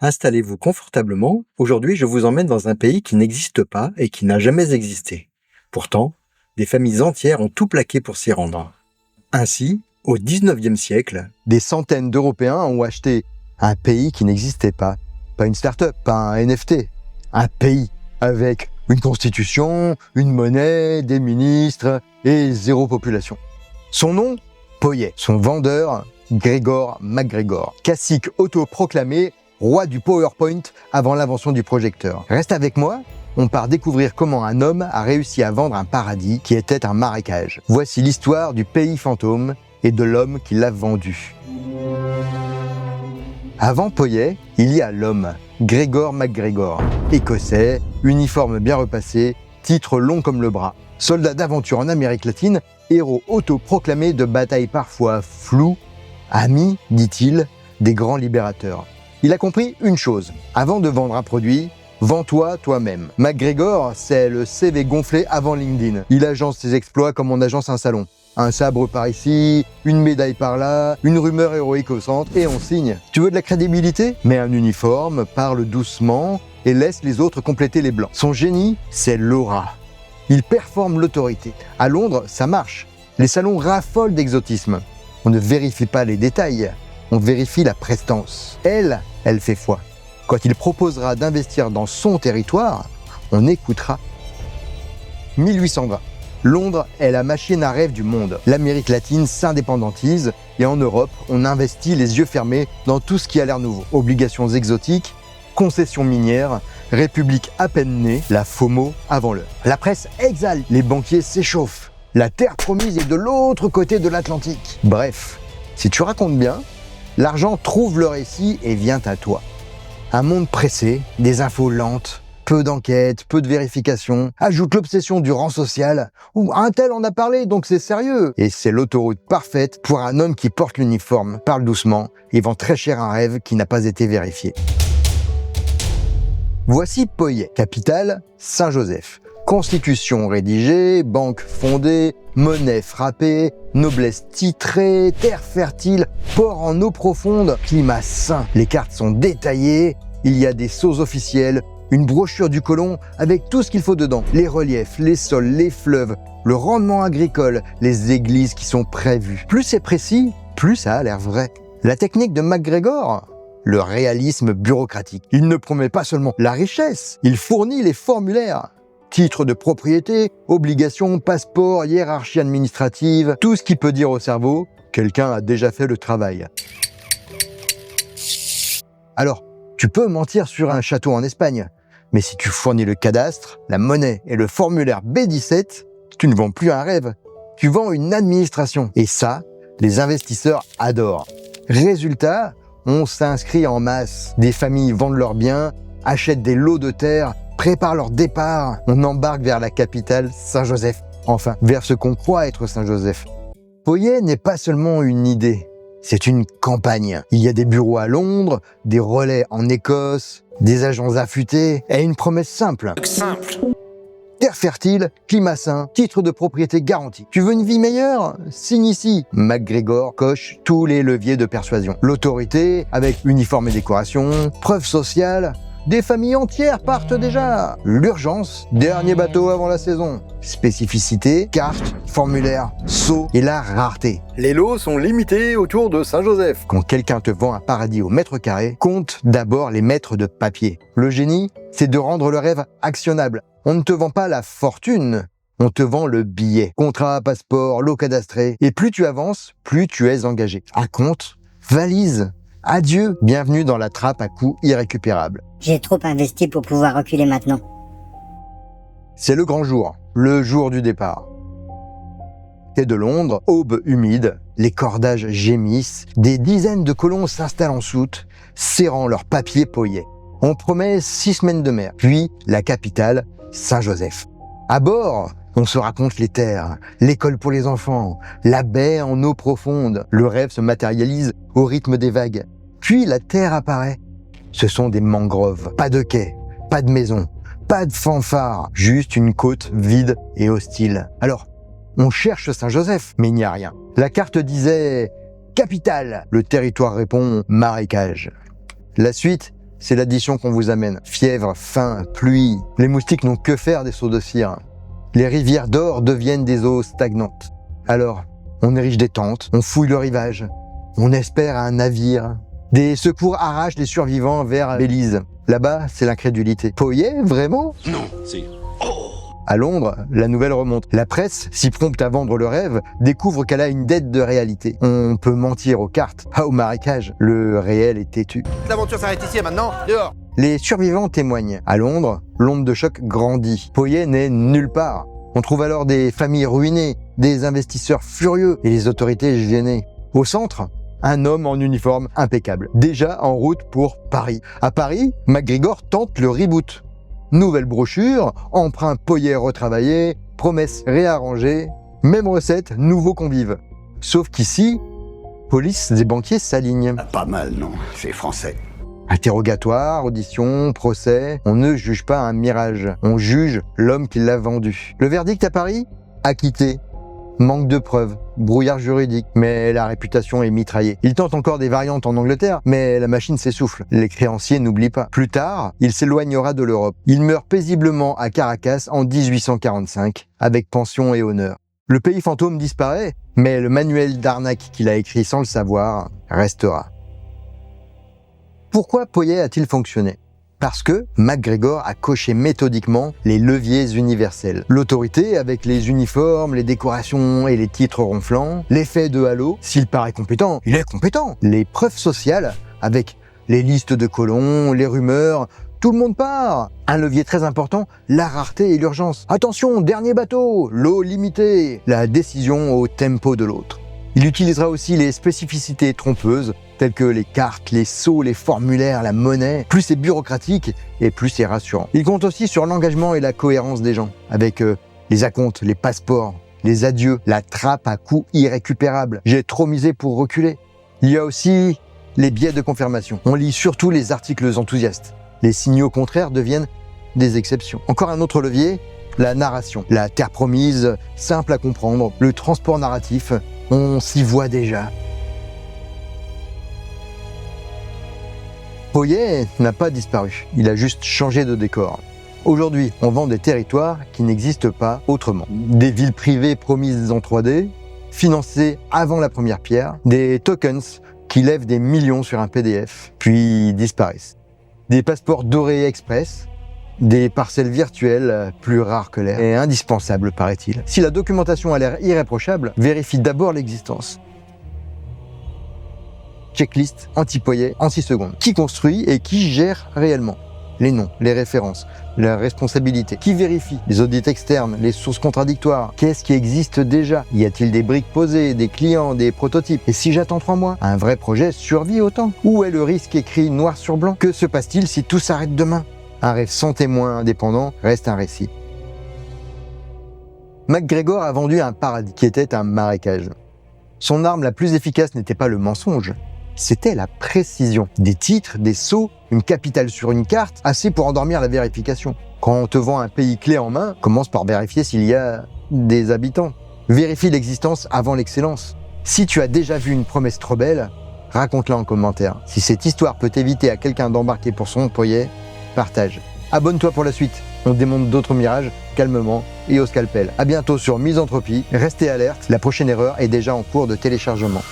Installez-vous confortablement. Aujourd'hui, je vous emmène dans un pays qui n'existe pas et qui n'a jamais existé. Pourtant, des familles entières ont tout plaqué pour s'y rendre. Ainsi, au XIXe siècle, des centaines d'Européens ont acheté un pays qui n'existait pas. Pas une start-up, pas un NFT. Un pays avec une constitution, une monnaie, des ministres et zéro population. Son nom, Poyet. Son vendeur, Gregor MacGregor. Cacique autoproclamé, roi du PowerPoint avant l'invention du projecteur. Reste avec moi, on part découvrir comment un homme a réussi à vendre un paradis qui était un marécage. Voici l'histoire du pays fantôme et de l'homme qui l'a vendu. Avant Poyet, il y a l'homme, Gregor MacGregor. Écossais, uniforme bien repassé, titre long comme le bras. Soldat d'aventure en Amérique latine, héros autoproclamé de batailles parfois floues, ami, dit-il, des grands libérateurs. Il a compris une chose, avant de vendre un produit, vends-toi toi-même. MacGregor, c'est le CV gonflé avant LinkedIn. Il agence ses exploits comme on agence un salon. Un sabre par ici, une médaille par là, une rumeur héroïque au centre, et on signe. Tu veux de la crédibilité? Mets un uniforme, parle doucement, et laisse les autres compléter les blancs. Son génie, c'est l'aura. Il performe l'autorité. À Londres, ça marche. Les salons raffolent d'exotisme. On ne vérifie pas les détails, on vérifie la prestance. Elle fait foi. Quand il proposera d'investir dans son territoire, on écoutera. 1820. Londres est la machine à rêve du monde. L'Amérique latine s'indépendantise et en Europe, on investit les yeux fermés dans tout ce qui a l'air nouveau. Obligations exotiques, concessions minières, république à peine née, la FOMO avant l'heure. La presse exalte, les banquiers s'échauffent. La terre promise est de l'autre côté de l'Atlantique. Bref, si tu racontes bien, l'argent trouve le récit et vient à toi. Un monde pressé, des infos lentes, peu d'enquêtes, peu de vérifications, ajoute l'obsession du rang social, où un tel en a parlé, donc c'est sérieux. Et c'est l'autoroute parfaite pour un homme qui porte l'uniforme, parle doucement et vend très cher un rêve qui n'a pas été vérifié. Voici Poyet, capitale Saint-Joseph. Constitution rédigée, banque fondée, monnaie frappée, noblesse titrée, terre fertile, port en eau profonde, climat sain. Les cartes sont détaillées, il y a des sceaux officiels, une brochure du colon avec tout ce qu'il faut dedans. Les reliefs, les sols, les fleuves, le rendement agricole, les églises qui sont prévues. Plus c'est précis, plus ça a l'air vrai. La technique de MacGregor, le réalisme bureaucratique. Il ne promet pas seulement la richesse, il fournit les formulaires. Titre de propriété, obligations, passeport, hiérarchie administrative, tout ce qui peut dire au cerveau, quelqu'un a déjà fait le travail. Alors, tu peux mentir sur un château en Espagne, mais si tu fournis le cadastre, la monnaie et le formulaire B17, tu ne vends plus un rêve, tu vends une administration. Et ça, les investisseurs adorent. Résultat, on s'inscrit en masse. Des familles vendent leurs biens, achètent des lots de terre, préparent leur départ. On embarque vers la capitale, Saint-Joseph. Enfin, vers ce qu'on croit être Saint-Joseph. Poyet n'est pas seulement une idée, c'est une campagne. Il y a des bureaux à Londres, des relais en Écosse, des agents affûtés et une promesse simple. Terre fertile, climat sain, titre de propriété garanti. Tu veux une vie meilleure? Signe ici. MacGregor coche tous les leviers de persuasion. L'autorité, avec uniforme et décoration, preuve sociale, des familles entières partent déjà. L'urgence, dernier bateau avant la saison. Spécificité, carte, formulaire, sceau et la rareté. Les lots sont limités autour de Saint-Joseph. Quand quelqu'un te vend un paradis au mètre carré, compte d'abord les mètres de papier. Le génie, c'est de rendre le rêve actionnable. On ne te vend pas la fortune, on te vend le billet. Contrat, passeport, lot cadastré. Et plus tu avances, plus tu es engagé. À compte, valise, adieu, bienvenue dans la trappe à coût irrécupérable. J'ai trop investi pour pouvoir reculer maintenant. C'est le grand jour, le jour du départ. Quai de Londres, aube humide, les cordages gémissent, des dizaines de colons s'installent en soute, serrant leurs papiers Poyet. On promet 6 semaines de mer, puis la capitale, Saint-Joseph. À bord, on se raconte les terres, l'école pour les enfants, la baie en eau profonde. Le rêve se matérialise au rythme des vagues. Puis la terre apparaît. Ce sont des mangroves, pas de quai, pas de maison, pas de fanfare, juste une côte vide et hostile. Alors, on cherche Saint-Joseph, mais il n'y a rien. La carte disait « capitale ». Le territoire répond « marécage ». La suite, c'est l'addition qu'on vous amène. Fièvre, faim, pluie. Les moustiques n'ont que faire des seaux de cire. Les rivières d'or deviennent des eaux stagnantes. Alors, on érige des tentes, on fouille le rivage, on espère un navire. Des secours arrachent les survivants vers Belize. Là-bas, c'est l'incrédulité. Poyet, vraiment ? Non, c'est... À Londres, la nouvelle remonte. La presse, si prompte à vendre le rêve, découvre qu'elle a une dette de réalité. On peut mentir aux cartes, pas au marécage. Le réel est têtu. L'aventure s'arrête ici et maintenant, dehors. Les survivants témoignent. À Londres, l'onde de choc grandit. Poyet n'est nulle part. On trouve alors des familles ruinées, des investisseurs furieux et les autorités gênées. Au centre, un homme en uniforme impeccable, déjà en route pour Paris. À Paris, MacGregor tente le reboot. Nouvelle brochure, emprunt Poyet retravaillé, promesses réarrangées, même recette, nouveaux convives. Sauf qu'ici, police et banquiers s'alignent. Pas mal, non, c'est français. Interrogatoire, audition, procès, on ne juge pas un mirage, on juge l'homme qui l'a vendu. Le verdict à Paris ? Acquitté. Manque de preuves, brouillard juridique, mais la réputation est mitraillée. Il tente encore des variantes en Angleterre, mais la machine s'essouffle. Les créanciers n'oublient pas. Plus tard, il s'éloignera de l'Europe. Il meurt paisiblement à Caracas en 1845, avec pension et honneur. Le pays fantôme disparaît, mais le manuel d'arnaque qu'il a écrit sans le savoir restera. Pourquoi Poyet a-t-il fonctionné ? Parce que MacGregor a coché méthodiquement les leviers universels. L'autorité avec les uniformes, les décorations et les titres ronflants. L'effet de halo, s'il paraît compétent, il est compétent. Les preuves sociales avec les listes de colons, les rumeurs, tout le monde part. Un levier très important, la rareté et l'urgence. Attention, dernier bateau, l'eau limitée, la décision au tempo de l'autre. Il utilisera aussi les spécificités trompeuses, telles que les cartes, les sceaux, les formulaires, la monnaie. Plus c'est bureaucratique et plus c'est rassurant. Il compte aussi sur l'engagement et la cohérence des gens, avec les acomptes, les passeports, les adieux, la trappe à coût irrécupérable. J'ai trop misé pour reculer. Il y a aussi les biais de confirmation. On lit surtout les articles enthousiastes. Les signaux contraires deviennent des exceptions. Encore un autre levier, la narration. La terre promise, simple à comprendre, le transport narratif, on s'y voit déjà. Poyet n'a pas disparu, il a juste changé de décor. Aujourd'hui, on vend des territoires qui n'existent pas autrement. Des villes privées promises en 3D, financées avant la première pierre, des tokens qui lèvent des millions sur un PDF, puis disparaissent. Des passeports dorés express, des parcelles virtuelles plus rares que l'air et indispensables, paraît-il. Si la documentation a l'air irréprochable, vérifie d'abord l'existence. Checklist anti-Poyet en 6 secondes. Qui construit et qui gère réellement ? Les noms, les références, la responsabilité. Qui vérifie ? Les audits externes, les sources contradictoires. Qu'est-ce qui existe déjà ? Y a-t-il des briques posées, des clients, des prototypes ? Et si j'attends 3 mois ? Un vrai projet survit autant ? Où est le risque écrit noir sur blanc ? Que se passe-t-il si tout s'arrête demain ? Un rêve sans témoin indépendant reste un récit. MacGregor a vendu un paradis qui était un marécage. Son arme la plus efficace n'était pas le mensonge, c'était la précision. Des titres, des sceaux, une capitale sur une carte, assez pour endormir la vérification. Quand on te vend un pays clé en main, commence par vérifier s'il y a des habitants. Vérifie l'existence avant l'excellence. Si tu as déjà vu une promesse trop belle, raconte-la en commentaire. Si cette histoire peut éviter à quelqu'un d'embarquer pour son Poyet, partage. Abonne-toi pour la suite. On démonte d'autres mirages, calmement et au scalpel. À bientôt sur Misanthropie. Restez alerte, la prochaine erreur est déjà en cours de téléchargement.